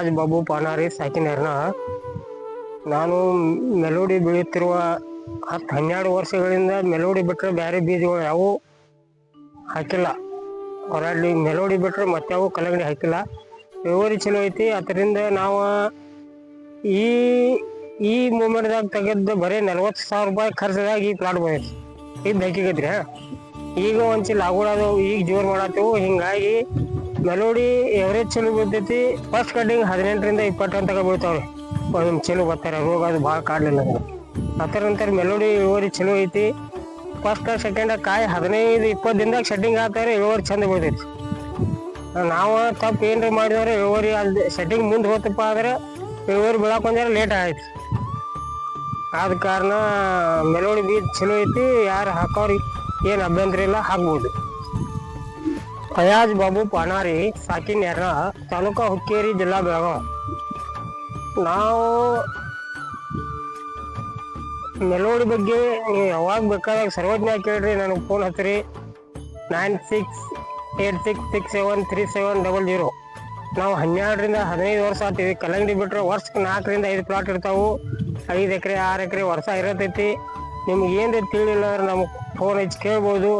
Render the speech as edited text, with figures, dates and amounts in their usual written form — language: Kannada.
ಫಯಾಜ್ ಬಾಬು ಪಾನಾರಿ ಸಾಕಿನೇರ್ನ. ನಾನು ಮೆಲೋಡಿ ಬೆಳೆಯುತ್ತಿರುವ 10-12 ವರ್ಷಗಳಿಂದ ಮೆಲೋಡಿ ಬಿಟ್ಟರೆ ಬೇರೆ ಬೀಜಗಳು ಯಾವೂ ಹಾಕಿಲ್ಲ. ಹೊರಳಿ ಮೆಲೋಡಿ ಬಿಟ್ಟರೆ ಮತ್ತಾವು ಕಲ್ಲಂಗಡಿ ಹಾಕಿಲ್ಲ. ಇಳುವರಿ ಚಲೋ ಐತಿ. ಅದರಿಂದ ನಾವು ಈ ಮೂಮೆಂಟ್ದಾಗ ತೆಗೆದು ಬರೀ 40,000 ರೂಪಾಯಿ ಖರ್ಚದಾಗ ಈ ಪ್ಲಾಟ್ ಬಂದೈತಿ. ಇದು ಹಾಕಿಗತ್ರಿ. ಈಗ ಒಂದ್ಸಿಲ್ ಆಗೋದು ಈಗ ಜೋರು ಮಾಡತ್ತೇವು. ಹಿಂಗಾಗಿ ಮೆಲೋಡಿ ಎವರೇಜ್ ಚಲೋ ಬೀಳ್ತೈತಿ. ಫಸ್ಟ್ ಕಟ್ಟಿಂಗ್ 18ರಿಂದ 20 ಟನ್ ತಗ ಬೀಳ್ತಾವ್ರಿ. ಒಂದು ಚಲೋ ಬರ್ತಾರೆ. ರೋಗ ಅದು ಭಾಳ ಕಾಡಲಿಲ್ಲ. ಅದರ ನಂತರ ಮೆಲೋಡಿ ಇಳುವರಿ ಚಲೋ ಐತಿ. ಫಸ್ಟ್ ಸೆಕೆಂಡ್ ಕಾಯಿ 15-20 ದಿನದಾಗ ಸೆಟ್ಟಿಂಗ್ ಆಗ್ತಾರೆ. ಇಳುವರಿ ಚಂದ ಬೀಳ್ತೈತಿ. ನಾವು ತಪ್ಪು ಏನ್ರಿ ಮಾಡಿದ್ರೆ ಇಳುವರಿ ಅಲ್ಲಿ ಸೆಟ್ಟಿಂಗ್ ಮುಂದೆ ಹೋತಪ್ಪ ಆದ್ರೆ ಇಳುವರಿ ಬೆಳಕ್ಕೆ ಒಂದಾರ ಲೇಟ್ ಆಯ್ತು. ಆದ ಕಾರಣ ಮೆಲೋಡಿ ಬೀಜ ಚಲೋ ಐತಿ. ಯಾರು ಹಾಕೋರಿ ಏನು ಅಭ್ಯಂತರ ಇಲ್ಲ, ಹಾಕ್ಬೋದು. ಫಯಾಜ್ ಬಾಬು ಪಾನಾರಿ ಸಾಕಿನೇರ್ನ, ತಾಲೂಕಾ ಹುಕ್ಕೇರಿ, ಜಿಲ್ಲಾ ಬೆಳಗಾವಿ. ನಾವು ಮೆಲೋಡಿ ಬಗ್ಗೆ ನೀವು ಯಾವಾಗ ಬೇಕಾದಾಗ ಸರ್ವಜ್ಞ ಕೇಳ್ರಿ, ನನಗೆ ಫೋನ್ ಹತ್ತಿರಿ. 9686673700. ನಾವು 12ರಿಂದ 15 ವರ್ಷ ಆಗ್ತೀವಿ. ಕಲ್ಲಂಗಡಿ ಬಿಟ್ಟರೆ ವರ್ಷಕ್ಕೆ 4ರಿಂದ 5 ಪ್ಲಾಟ್ ಇರ್ತಾವೆ. 5 ಎಕರೆ 6 ಎಕರೆ ವರ್ಷ ಇರತೈತಿ. ನಿಮ್ಗೆ ಏನು ತಿಳಿಲಿಲ್ಲ ಅಂದ್ರೆ ನಮಗೆ ಫೋನ್ ಹಚ್ಚಿ ಕೇಳ್ಬೋದು.